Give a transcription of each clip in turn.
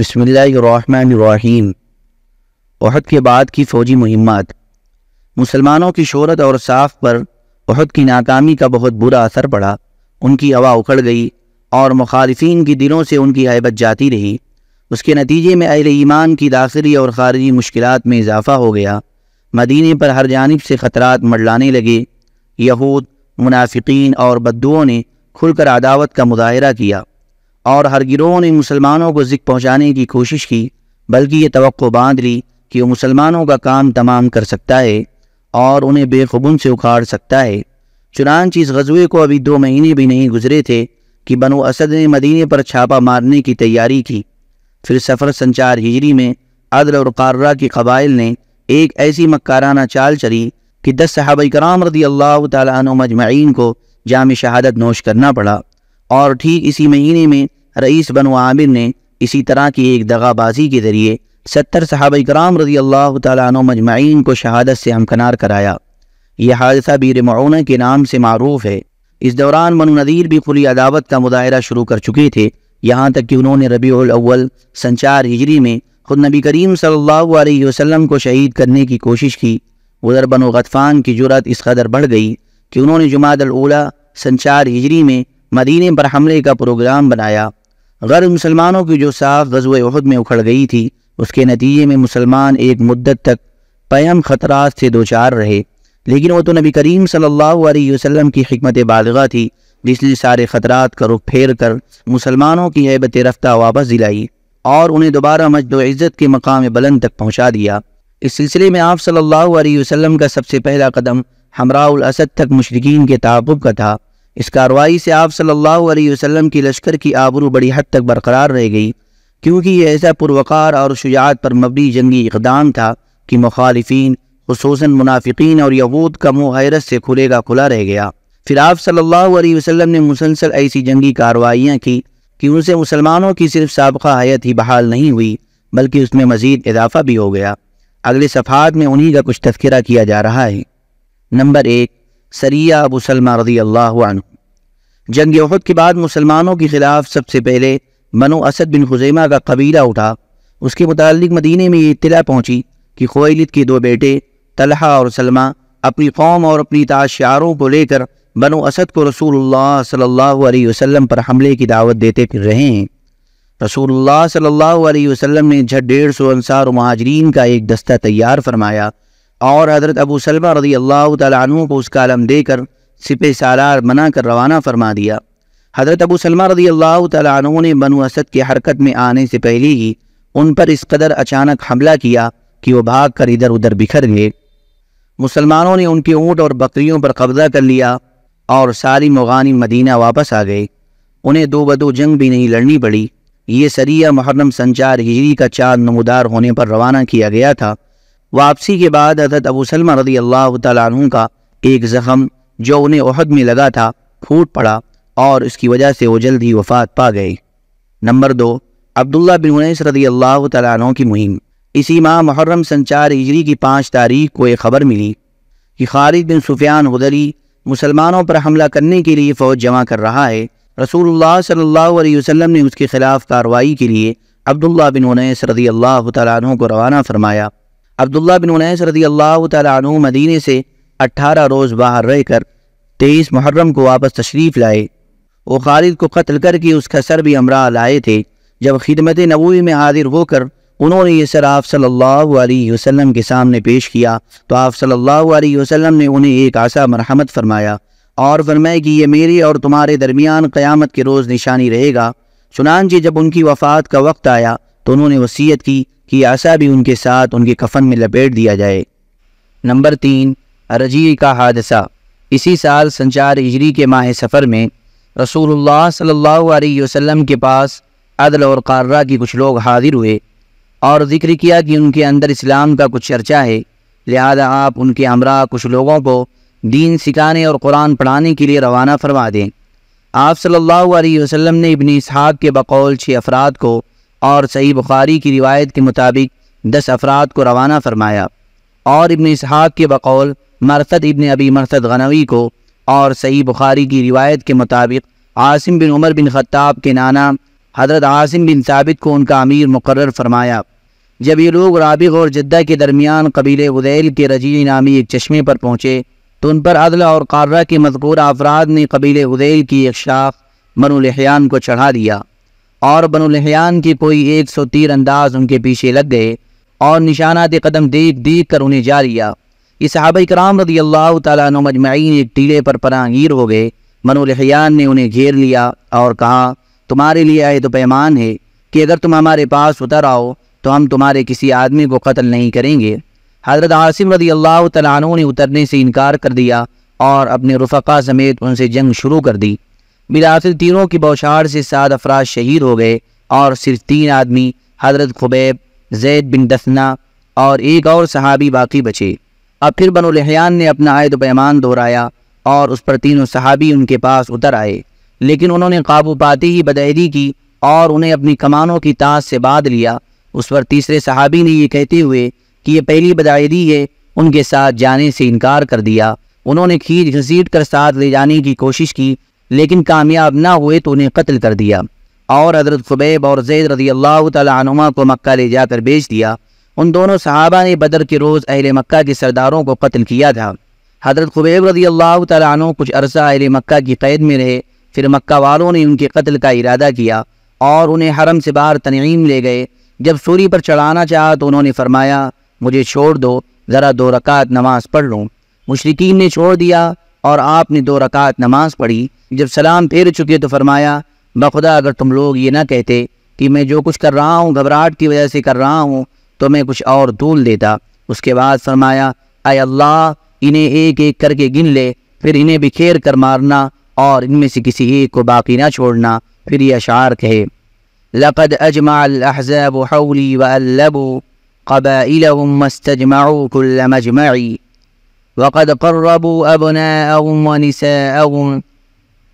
بسم اللہ الرحمن الرحیم۔ احد کے بعد کی فوجی مہمات۔ مسلمانوں کی شہرت اور صاف پر احد کی ناکامی کا بہت برا اثر پڑا۔ ان کی ہوا اکھڑ گئی اور مخالفین کی دلوں سے ان کی ہیبت جاتی رہی۔ اس کے نتیجے میں اہل ایمان کی داخلی اور خارجی مشکلات میں اضافہ ہو گیا۔ مدینے پر ہر جانب سے خطرات منڈلانے لگے۔ یہود، منافقین اور بدوؤں نے کھل کر عداوت کا مظاہرہ کیا اور ہر گروہ نے مسلمانوں کو ذکر پہنچانے کی کوشش کی، بلکہ یہ توقع باندھ لی کہ وہ مسلمانوں کا کام تمام کر سکتا ہے اور انہیں بے خبن سے اکھاڑ سکتا ہے۔ چنانچہ اس غزوے کو ابھی 2 مہینے بھی نہیں گزرے تھے کہ بنو اسد نے مدینے پر چھاپا مارنے کی تیاری کی۔ پھر سفر سن 4 ہجری میں عدل اور قارہ کے قبائل نے ایک ایسی مکارانہ چال چلی کہ 10 صحابہ کرام رضی اللہ تعالیٰ عنہم اجمعین کو جام شہادت نوش کرنا پڑا، اور ٹھیک اسی مہینے میں رئیس بنو عامر نے اسی طرح کی ایک دغا بازی کے ذریعے 70 صحابہ کرام رضی اللہ تعالیٰ عنہم اجمعین کو شہادت سے ہمکنار کرایا۔ یہ حادثہ بیر معونہ کے نام سے معروف ہے۔ اس دوران بنو نذیر بھی کھلی عداوت کا مظاہرہ شروع کر چکے تھے، یہاں تک کہ انہوں نے ربیع الاول سن 4 ہجری میں خود نبی کریم صلی اللہ علیہ وسلم کو شہید کرنے کی کوشش کی۔ ادھر بنو غطفان کی جرأت اس قدر بڑھ گئی کہ انہوں نے جمادی الاولیٰ سن 4 ہجری میں مدینے پر حملے کا پروگرام بنایا۔ غیر مسلمانوں کی جو ساکھ غزوہ احد میں اکھڑ گئی تھی، اس کے نتیجے میں مسلمان ایک مدت تک پیم خطرات سے دوچار رہے، لیکن وہ تو نبی کریم صلی اللہ علیہ وسلم کی حکمت بالغہ تھی جس نے سارے خطرات کا رخ پھیر کر مسلمانوں کی ہیبت رفتہ واپس دلائی اور انہیں دوبارہ مجد و عزت کے مقام بلند تک پہنچا دیا۔ اس سلسلے میں آپ صلی اللہ علیہ وسلم کا سب سے پہلا قدم حمراء الاسد تک مشرکین کے تعاقب کا تھا۔ اس کارروائی سے آپ صلی اللہ علیہ وسلم کی لشکر کی آبرو بڑی حد تک برقرار رہ گئی، کیونکہ یہ ایسا پروقار اور شجاعت پر مبنی جنگی اقدام تھا کہ مخالفین خصوصاً منافقین اور یہود کا منہ حیرت سے کھلے گا کھلا رہ گیا۔ پھر آپ صلی اللہ علیہ وسلم نے مسلسل ایسی جنگی کارروائیاں کی کہ ان سے مسلمانوں کی صرف سابقہ حیت ہی بحال نہیں ہوئی بلکہ اس میں مزید اضافہ بھی ہو گیا۔ اگلے صفحات میں انہی کا کچھ تذکرہ کیا جا رہا ہے۔ نمبر 1، سریہ ابو سلمہ رضی اللہ عنہ۔ جنگ احد کے بعد مسلمانوں کے خلاف سب سے پہلے بنو اسد بن خزیمہ کا قبیلہ اٹھا۔ اس کے متعلق مدینے میں یہ اطلاع پہنچی کہ خویلد کے 2 بیٹے طلحہ اور سلمہ اپنی قوم اور اپنی تاشعاروں کو لے کر بنو اسد کو رسول اللہ صلی اللہ علیہ وسلم پر حملے کی دعوت دیتے پھر رہے ہیں۔ رسول اللہ صلی اللہ علیہ وسلم نے جھٹ 150 انصار و مہاجرین کا ایک دستہ تیار فرمایا اور حضرت ابو سلمہ رضی اللہ تعالیٰ عنہ کو اس کا علم دے کر سپہ سالار بنا کر روانہ فرما دیا۔ حضرت ابو سلمہ رضی اللہ تعالیٰ عنہ نے بنو اسد کے حرکت میں آنے سے پہلے ہی ان پر اس قدر اچانک حملہ کیا کہ وہ بھاگ کر ادھر ادھر بکھر گئے۔ مسلمانوں نے ان کے اونٹ اور بکریوں پر قبضہ کر لیا اور ساری مغانم مدینہ واپس آ گئے۔ انہیں 2 بدو جنگ بھی نہیں لڑنی پڑی۔ یہ سریہ محرم سن 4 ہجری کا چاند نمودار ہونے پر روانہ کیا گیا تھا۔ واپسی کے بعد حضرت ابو سلمہ رضی اللہ تعالیٰ عنہ کا ایک زخم جو انہیں احد میں لگا تھا پھوٹ پڑا اور اس کی وجہ سے وہ جلد ہی وفات پا گئے۔ نمبر 2، عبداللہ بن انیس رضی اللہ تعالیٰ عنہ کی مہم۔ اسی ماہ محرم سن 4 ہجری کی 5 تاریخ کو ایک خبر ملی کہ خالد بن سفیان غدری مسلمانوں پر حملہ کرنے کے لیے فوج جمع کر رہا ہے۔ رسول اللہ صلی اللہ علیہ وسلم نے اس کے خلاف کارروائی کے لیے عبداللہ بن انیس رضی اللہ تعالیٰ عنہ کو روانہ فرمایا۔ عبداللہ بن انیس رضی اللہ تعالیٰ عنہ مدینے سے 18 روز باہر رہ کر 23 محرم کو واپس تشریف لائے۔ وہ خالد کو قتل کر کے اس کا سر بھی ہمراہ لائے تھے۔ جب خدمت نبوی میں حاضر ہو کر انہوں نے یہ سر آپ صلی اللہ علیہ وسلم کے سامنے پیش کیا تو آپ صلی اللہ علیہ وسلم نے انہیں ایک عصا مرحمت فرمایا اور فرمایا کہ یہ میرے اور تمہارے درمیان قیامت کے روز نشانی رہے گا۔ چنانچہ جب ان کی وفات کا وقت آیا تو انہوں نے وصیت کی کہ یہ عصا بھی ان کے ساتھ ان کے کفن میں لپیٹ دیا جائے۔ نمبر 3، رجیع کا حادثہ۔ اسی سال سن 4 ہجری کے ماہ سفر میں رسول اللہ صلی اللہ علیہ وسلم کے پاس عدل اور قارہ کی کچھ لوگ حاضر ہوئے اور ذکر کیا کہ ان کے اندر اسلام کا کچھ چرچا ہے، لہذا آپ ان کے ہمراہ کچھ لوگوں کو دین سکھانے اور قرآن پڑھانے کے لیے روانہ فرما دیں۔ آپ صلی اللہ علیہ وسلم نے ابن اسحاق کے بقول 6 افراد کو اور صحیح بخاری کی روایت کے مطابق 10 افراد کو روانہ فرمایا، اور ابن اسحاق کے بقول مرثد ابن ابی مرثد غنوی کو اور صحیح بخاری کی روایت کے مطابق عاصم بن عمر بن خطاب کے نانا حضرت عاصم بن ثابت کو ان کا امیر مقرر فرمایا۔ جب یہ لوگ رابغ اور جدہ کے درمیان قبیلے غدیل کے رجیع نامی ایک چشمے پر پہنچے تو ان پر عدلہ اور قارہ کے مذکورہ افراد نے قبیلے غدیل کی ایک شاخ بنو لحیان کو چڑھا دیا، اور بنو لحیان کے کوئی 100 تیر انداز ان کے پیچھے لگ گئے اور نشانات قدم دیکھ کر انہیں جا لیا۔ یہ صحابہ کرام رضی اللہ تعالیٰ عنہ مجمعین ایک ٹیلے پر پناہ گیر ہو گئے۔ بنو لحیان نے انہیں گھیر لیا اور کہا، تمہارے لیے عہد و پیمان ہے کہ اگر تم ہمارے پاس اتر آؤ تو ہم تمہارے کسی آدمی کو قتل نہیں کریں گے۔ حضرت عاصم رضی اللہ تعالیٰ عنہ نے اترنے سے انکار کر دیا اور اپنے رفقا سمیت ان سے جنگ شروع کر دی۔ بالآخر تیروں کی بوچھاڑ سے 7 افراد شہید ہو گئے اور صرف 3 آدمی حضرت خبیب، زید بن دثنہ اور ایک اور صحابی باقی بچے۔ اب پھر بنو لحیان نے اپنا عہد و پیمان دہرایا اور اس پر تینوں صحابی ان کے پاس اتر آئے، لیکن انہوں نے قابو پاتے ہی بدعہدی کی اور انہیں اپنی کمانوں کی تاز سے باندھ لیا۔ اس پر تیسرے صحابی نے یہ کہتے ہوئے کہ یہ پہلی بدعہدی ہے ان کے ساتھ جانے سے انکار کر دیا۔ انہوں نے کھینچ گھسیٹ کر ساتھ لے جانے کی کوشش کی لیکن کامیاب نہ ہوئے تو انہیں قتل کر دیا اور حضرت خبیب اور زید رضی اللہ تعالی عنہما کو مکہ لے جا کر بیچ دیا۔ ان دونوں صحابہ نے بدر کے روز اہل مکہ کے سرداروں کو قتل کیا تھا۔ حضرت خبیب رضی اللہ تعالی عنہ کچھ عرصہ اہل مکہ کی قید میں رہے، پھر مکہ والوں نے ان کے قتل کا ارادہ کیا اور انہیں حرم سے باہر تنعیم لے گئے۔ جب سوری پر چڑھانا چاہا تو انہوں نے فرمایا، مجھے چھوڑ دو، ذرا 2 رکعت نماز پڑھ لوں۔ مشرکین نے چھوڑ دیا اور آپ نے 2 رکعت نماز پڑھی۔ جب سلام پھیر چکے تو فرمایا، بخدا اگر تم لوگ یہ نہ کہتے کہ میں جو کچھ کر رہا ہوں گھبراہٹ کی وجہ سے کر رہا ہوں تو میں کچھ اور طول دیتا۔ اس کے بعد فرمایا، اے اللہ انہیں ایک ایک کر کے گن لے، پھر انہیں بکھیر کر مارنا اور ان میں سے کسی ایک کو باقی نہ چھوڑنا۔ پھر یہ اشعار کہے، لقد اجمع الاحزاب حولی وألبوا قبائلهم واستجمعوا كل مجمع وقد قربوا ابناءهم ونساءهم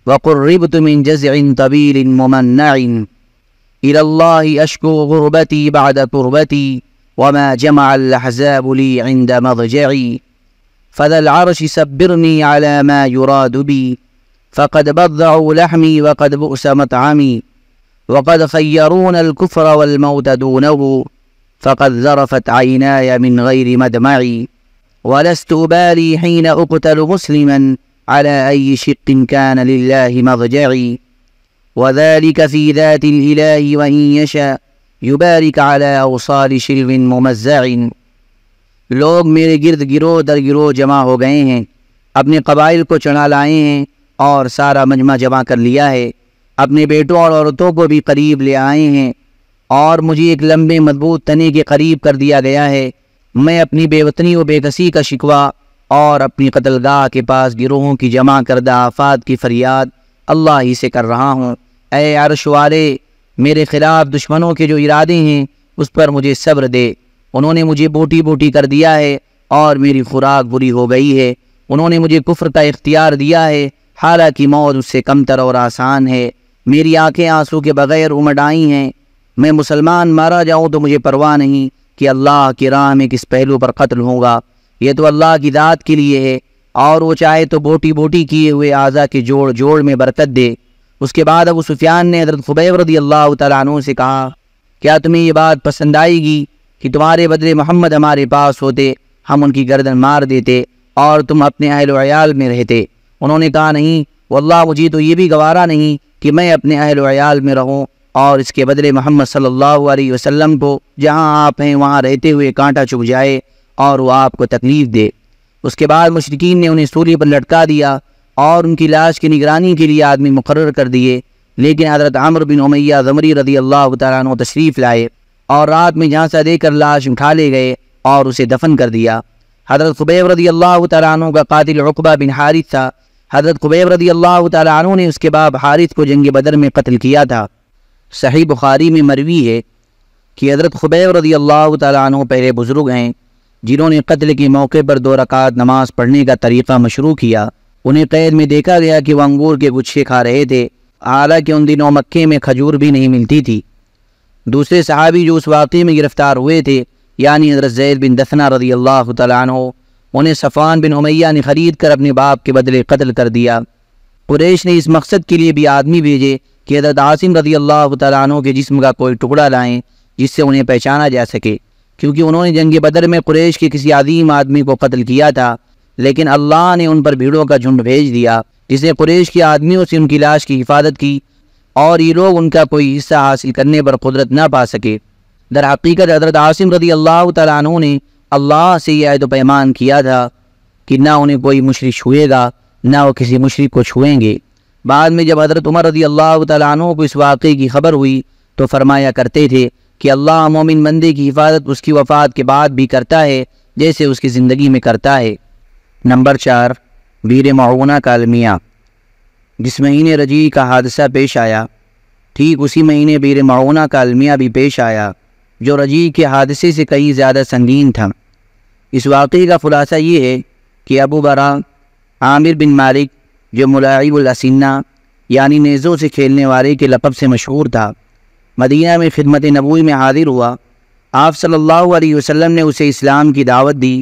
وقربت من جزع طويل ممنع إلى الله أشكو غربتي بعد كربتي وما جمع الأحزاب لي عند مضجعي فذا العرش سبرني على ما يراد بي فقد بضعوا لحمي وقد بؤس مطعمي وقد خيرون الكفر والموت دونه فقد ذرفت عيناي من غير مدمعي ولست أبالي حين أقتل مسلما على أي شق كان لله مضجعي وذلك في ذات الإله وإن يشاء يبارك على أوصال شلو ممزع۔ لوگ میرے گرد گروہ در گروہ جمع ہو گئے ہیں، اپنے قبائل کو چڑھا لائے ہیں اور سارا مجمع جمع کر لیا ہے، اپنے بیٹوں اور عورتوں کو بھی قریب لے آئے ہیں اور مجھے ایک لمبے مضبوط تنے کے قریب کر دیا گیا ہے۔ میں اپنی بے وطنی و بے کسی کا شکوہ اور اپنی قتل گاہ کے پاس گروہوں کی جمع کردہ آفات کی فریاد اللہ ہی سے کر رہا ہوں۔ اے عرش والے، میرے خلاف دشمنوں کے جو ارادے ہیں اس پر مجھے صبر دے۔ انہوں نے مجھے بوٹی بوٹی کر دیا ہے اور میری خوراک بری ہو گئی ہے۔ انہوں نے مجھے کفر کا اختیار دیا ہے، حالانکہ موت اس سے کمتر اور آسان ہے۔ میری آنکھیں آنسو کے بغیر امڈ آئی ہیں۔ میں مسلمان مارا جاؤں تو مجھے پرواہ نہیں کہ اللہ کی راہ میں کس پہلو پر قتل ہوگا۔ یہ تو اللہ کی ذات کے لیے ہے اور وہ چاہے تو بوٹی بوٹی کیے ہوئے اعضاء کے جوڑ جوڑ میں برکت دے۔ اس کے بعد ابو سفیان نے حضرت خبیب رضی اللہ تعالیٰ عنہ سے کہا، کیا تمہیں یہ بات پسند آئے گی کہ تمہارے بدلے محمد ہمارے پاس ہوتے، ہم ان کی گردن مار دیتے اور تم اپنے اہل و عیال میں رہتے؟ انہوں نے کہا، نہیں واللہ مجھے تو یہ بھی گوارا نہیں کہ میں اپنے اہل و عیال میں رہوں اور اس کے بدلے محمد صلی اللہ علیہ وسلم کو جہاں آپ ہیں وہاں رہتے ہوئے کانٹا چبھ جائے اور وہ آپ کو تکلیف دے۔ اس کے بعد مشرکین نے انہیں سولی پر لٹکا دیا اور ان کی لاش کی نگرانی کے لیے آدمی مقرر کر دیے، لیکن حضرت عمرو بن امیہ ضمری رضی اللہ تعالیٰ عنہ تشریف لائے اور رات میں جھانسا دے کر لاش اٹھا لے گئے اور اسے دفن کر دیا۔ حضرت خبیب رضی اللہ تعالیٰ عنہ کا قاتل عقبہ بن حارث تھا۔ حضرت خبیب رضی اللہ تعالیٰ عنہ نے اس کے بعد حارث کو جنگ بدر میں قتل کیا تھا۔ صحیح بخاری میں مروی ہے کہ حضرت خبیب رضی اللہ تعالیٰ عنہ پہلے بزرگ ہیں جنہوں نے قتل کے موقع پر 2 رکعت نماز پڑھنے کا طریقہ مشروع کیا۔ انہیں قید میں دیکھا گیا کہ وہ انگور کے گچھے کھا رہے تھے، حالانکہ ان دنوں مکے میں کھجور بھی نہیں ملتی تھی۔ دوسرے صحابی جو اس واقعے میں گرفتار ہوئے تھے یعنی حضرت زید بن دثنہ رضی اللہ تعالیٰ عنہ، انہیں صفوان بن امیہ نے خرید کر اپنے باپ کے بدلے قتل کر دیا۔ قریش نے اس مقصد کے لیے بھی آدمی بھیجے کہ حضرت عاصم رضی اللہ تعالیٰ عنہ کے جسم کا کوئی ٹکڑا لائیں جس سے انہیں پہچانا جا سکے، کیونکہ انہوں نے جنگ بدر میں قریش کے کسی عظیم آدمی کو قتل کیا تھا، لیکن اللہ نے ان پر بھیڑوں کا جھنڈ بھیج دیا جس نے قریش کے آدمیوں سے ان کی لاش کی حفاظت کی، اور یہ لوگ ان کا کوئی حصہ حاصل کرنے پر قدرت نہ پا سکے۔ در حقیقت حضرت عاصم رضی اللہ تعالیٰ عنہ نے اللہ سے یہ عہد و پیمان کیا تھا کہ نہ انہیں کوئی مشرک چھوئے گا، نہ وہ کسی مشرک کو چھوئیں گے۔ بعد میں جب حضرت عمر رضی اللہ تعالیٰ عنہ کو اس واقعے کی خبر ہوئی تو فرمایا کرتے تھے کہ اللہ مومن بندے کی حفاظت اس کی وفات کے بعد بھی کرتا ہے جیسے اس کی زندگی میں کرتا ہے۔ نمبر 4، بیر معونہ کا المیہ۔ جس مہینے رجیع کا حادثہ پیش آیا، ٹھیک اسی مہینے بیر معونہ کا المیہ بھی پیش آیا، جو رجیع کے حادثے سے کئی زیادہ سنگین تھا۔ اس واقعے کا خلاصہ یہ ہے کہ ابو برا عامر بن مالک، جو ملاعب الاسنہ یعنی نیزوں سے کھیلنے والے کے لقب سے مشہور تھا، مدینہ میں خدمت نبوی میں حاضر ہوا۔ آپ صلی اللہ علیہ وسلم نے اسے اسلام کی دعوت دی۔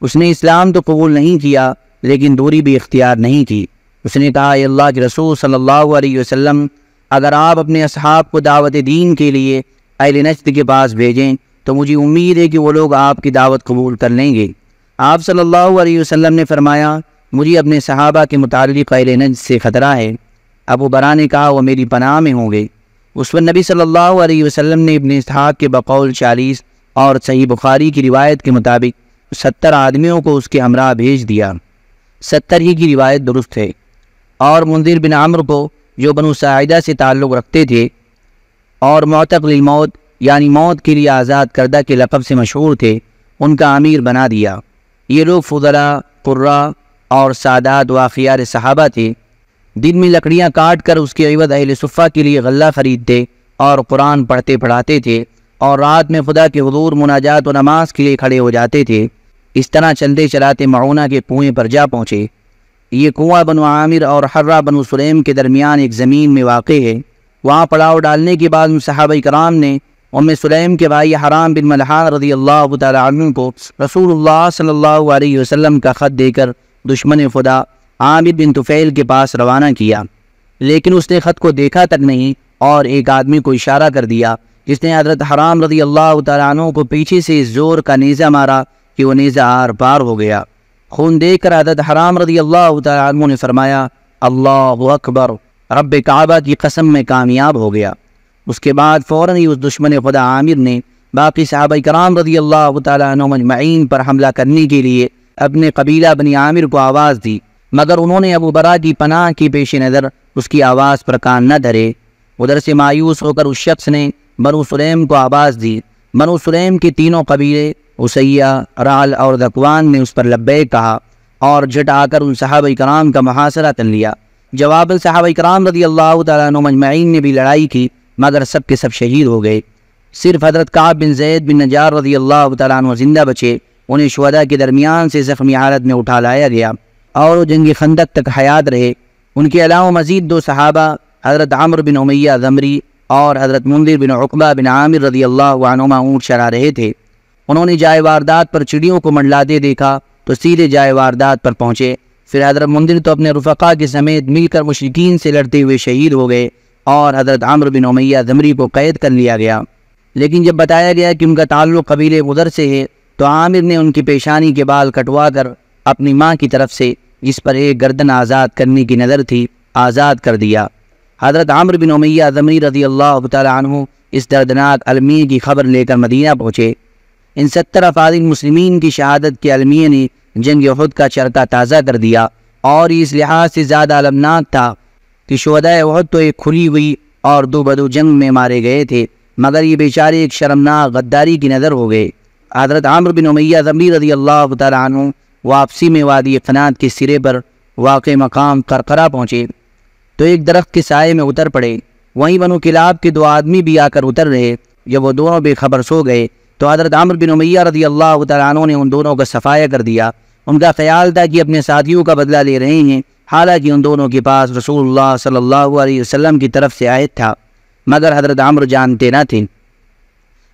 اس نے اسلام تو قبول نہیں کیا لیکن دوری بھی اختیار نہیں کی۔ اس نے کہا، اے اللہ کے رسول صلی اللہ علیہ وسلم، اگر آپ اپنے اصحاب کو دعوت دین کے لیے اہل نجد کے پاس بھیجیں تو مجھے امید ہے کہ وہ لوگ آپ کی دعوت قبول کر لیں گے۔ آپ صلی اللہ علیہ وسلم نے فرمایا، مجھے اپنے صحابہ کے متعلق اہل نجد سے خطرہ ہے۔ ابو برا نے کہا، وہ میری پناہ میں ہوں گے۔ اس پر نبی صلی اللہ علیہ وسلم نے ابن اسحاق کے بقول 40 اور صحیح بخاری کی روایت کے مطابق 70 آدمیوں کو اس کے ہمراہ بھیج دیا۔ 70 ہی کی روایت درست ہے۔ اور منذر بن عمرو کو، جو بنو ساعدہ سے تعلق رکھتے تھے اور معتق للموت یعنی موت کے لیے آزاد کردہ کے لقب سے مشہور تھے، ان کا امیر بنا دیا۔ یہ لوگ فضلاء، قراء اور سادات و اخیار صحابہ تھے۔ دن میں لکڑیاں کاٹ کر اس کے عوض اہل صفہ کے لیے غلہ خریدتے اور قرآن پڑھتے پڑھاتے تھے، اور رات میں خدا کے حضور مناجات و نماز کے لیے کھڑے ہو جاتے تھے۔ اس طرح چلتے چلاتے معونہ کے کنویں پر جا پہنچے۔ یہ کنواں بنو عامر اور حرہ بنو سلیم کے درمیان ایک زمین میں واقع ہے۔ وہاں پڑاؤ ڈالنے کے بعد صحابہ کرام نے سلیم کے بھائی حرام بن ملحان رضی اللہ تعالی عنہ کو رسول اللہ صلی اللہ علیہ وسلم کا خط دے کر دشمن خدا عامر بن طفیل کے پاس روانہ کیا، لیکن اس نے خط کو دیکھا تک نہیں اور ایک آدمی کو اشارہ کر دیا، جس نے حضرت حرام رضی اللہ تعالی عنہ کو پیچھے سے اس زور کا نیزہ مارا کہ وہ نیزہ آر پار ہو گیا۔ خون دیکھ کر حضرت حرام رضی اللہ تعالی عنہ نے فرمایا، اللہ اکبر، رب کعبہ کی قسم میں کامیاب ہو گیا۔ اس کے بعد فوراً ہی اس دشمن خدا عامر نے باقی صحابہ کرام رضی اللہ تعالی عنہ مجمعین پر حملہ کرنے کے لیے اپنے قبیلہ بنی عامر کو آواز دی، مگر انہوں نے ابو برا کی پناہ کی پیش نظر اس کی آواز پر کان نہ دھرے۔ ادھر سے مایوس ہو کر اس شخص نے بنو سلیم کو آواز دی۔ بنو سلیم کے تینوں قبیلے اسیہ، رعل اور ذکوان نے اس پر لبیک کہا اور جھٹ آ کر ان صحابہ کرام کا محاصرہ کر لیا۔ جواباً صحابہ کرام رضی اللہ تعالیٰ عنہ مجمعین نے بھی لڑائی کی، مگر سب کے سب شہید ہو گئے۔ صرف حضرت کعب بن زید بن نجار رضی اللہ تعالیٰ عنہ زندہ بچے۔ انہیں شہداء کے درمیان سے زخمی حالت میں اٹھا لایا گیا اور وہ جنگ خندق تک حیات رہے۔ ان کے علاوہ مزید 2 صحابہ حضرت عمرو بن امیہ ضمری اور حضرت منذر بن عقبہ بن عامر رضی اللہ عنہما اونٹ چرا رہے تھے۔ انہوں نے جائے واردات پر چڑیوں کو منڈلاتے دیکھا تو سیدھے جائے واردات پر پہنچے۔ پھر حضرت منذر تو اپنے رفقا کے سمیت مل کر مشرکین سے لڑتے ہوئے شہید ہو گئے اور حضرت عمرو بن امیہ ضمری کو قید کر لیا گیا۔ لیکن جب بتایا گیا کہ ان کا تعلق قبیلے مدر سے ہے تو عامر نے ان کی پیشانی کے بال کٹوا کر اپنی ماں کی طرف سے، جس پر ایک گردن آزاد کرنے کی نظر تھی، آزاد کر دیا۔ حضرت عمرو بن امیہ ضمری رضی اللہ تعالی عنہ اس دردناک المیہ کی خبر لے کر مدینہ پہنچے۔ ان 70 افاضل مسلمین کی شہادت کے المیہ نے جنگ احد کا چرکا تازہ کر دیا، اور یہ اس لحاظ سے زیادہ المناک تھا کہ شہداء احد تو ایک کھلی ہوئی اور 2 بدو جنگ میں مارے گئے تھے، مگر یہ بیچارے ایک شرمناک غداری کی نظر ہو گئے۔ حضرت عمرو بن امیہ ضمری رضی اللہ تعالی عنہ واپسی میں وادی قنات کے سرے پر واقع مقام قرقرہ پہنچے تو ایک درخت کے سائے میں اتر پڑے۔ وہیں بنو کلاب کے 2 آدمی بھی آ کر اتر رہے۔ جب وہ دونوں بے خبر سو گئے تو حضرت عمرو بن امیہ رضی اللہ تعالی عنہ نے ان دونوں کا صفایا کر دیا۔ ان کا خیال تھا کہ اپنے ساتھیوں کا بدلہ لے رہے ہیں، حالانکہ ان دونوں کے پاس رسول اللہ صلی اللہ علیہ وسلم کی طرف سے عہد تھا، مگر حضرت عمرو جانتے نہ تھے۔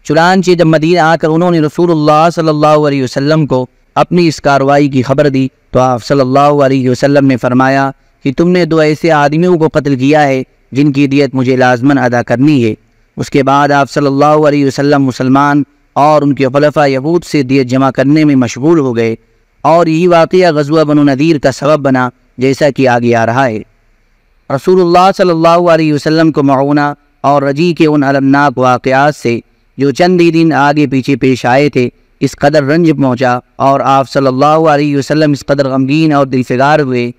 چنانچہ جب مدینہ آ کر انہوں نے رسول اللہ صلی اللہ علیہ وسلم کو اپنی اس کارروائی کی خبر دی تو آپ صلی اللہ علیہ وسلم نے فرمایا کہ تم نے 2 ایسے آدمیوں کو قتل کیا ہے جن کی دیت مجھے لازماً ادا کرنی ہے۔ اس کے بعد آپ صلی اللہ علیہ وسلم مسلمان اور ان کے خلفاء یہود سے دیت جمع کرنے میں مشغول ہو گئے، اور یہی واقعہ غزوہ بنو نذیر کا سبب بنا، جیسا کہ آگے آ رہا ہے۔ رسول اللہ صلی اللہ علیہ وسلم کو معونہ اور رجی کے ان المناک واقعات سے جو چند ہی دن آگے پیچھے پیش آئے تھے اس قدر رنج پہنچا، اور آپ صلی اللہ علیہ وسلم اس قدر غمگین اور دلفگار ہوئے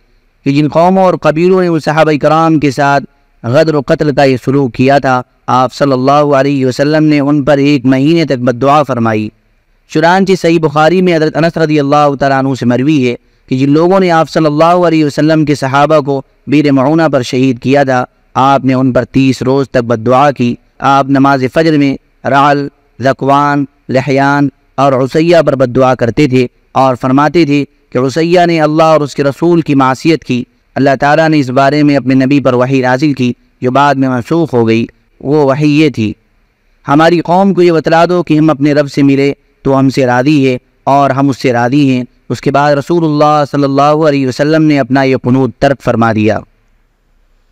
کہ جن قوموں اور قبیلوں نے ان صحابہ کرام کے ساتھ غدر و قتل کا یہ سلوک کیا تھا، آپ صلی اللہ علیہ وسلم نے ان پر 1 مہینے تک بددعا فرمائی۔ چنانچہ صحیح بخاری میں حضرت انس رضی اللہ تعالیٰ عنہ سے مروی ہے کہ جن لوگوں نے آپ صلی اللہ علیہ وسلم کے صحابہ کو بیر معونہ پر شہید کیا تھا، آپ نے ان پر 30 روز تک بددعا کی۔ آپ نماز فجر میں رعل، ذکوان، لحیان اور عصیہ پر بددعا کرتے تھے اور فرماتے تھے کہ عصیہ نے اللہ اور اس کے رسول کی معصیت کی، اللہ تعالیٰ نے اس بارے میں اپنے نبی پر وحی نازل کی جو بعد میں منسوخ ہو گئی۔ وہ وحی یہ تھی، ہماری قوم کو یہ بتلا دو کہ ہم اپنے رب سے ملے تو ہم سے راضی ہے اور ہم اس سے راضی ہیں۔ اس کے بعد رسول اللہ صلی اللہ علیہ وسلم نے اپنا یہ قنوت ترک فرما دیا۔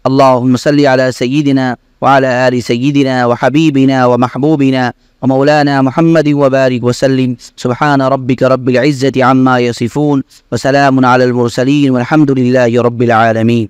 اللہم صلی علی سیدنا وعلی آل سیدنا وحبیبنا ومحبوبنا ومولانا محمد وبارک وسلم۔ سبحان ربک رب العزة عما یصفون وسلام علی المرسلین والحمد للہ رب العالمین۔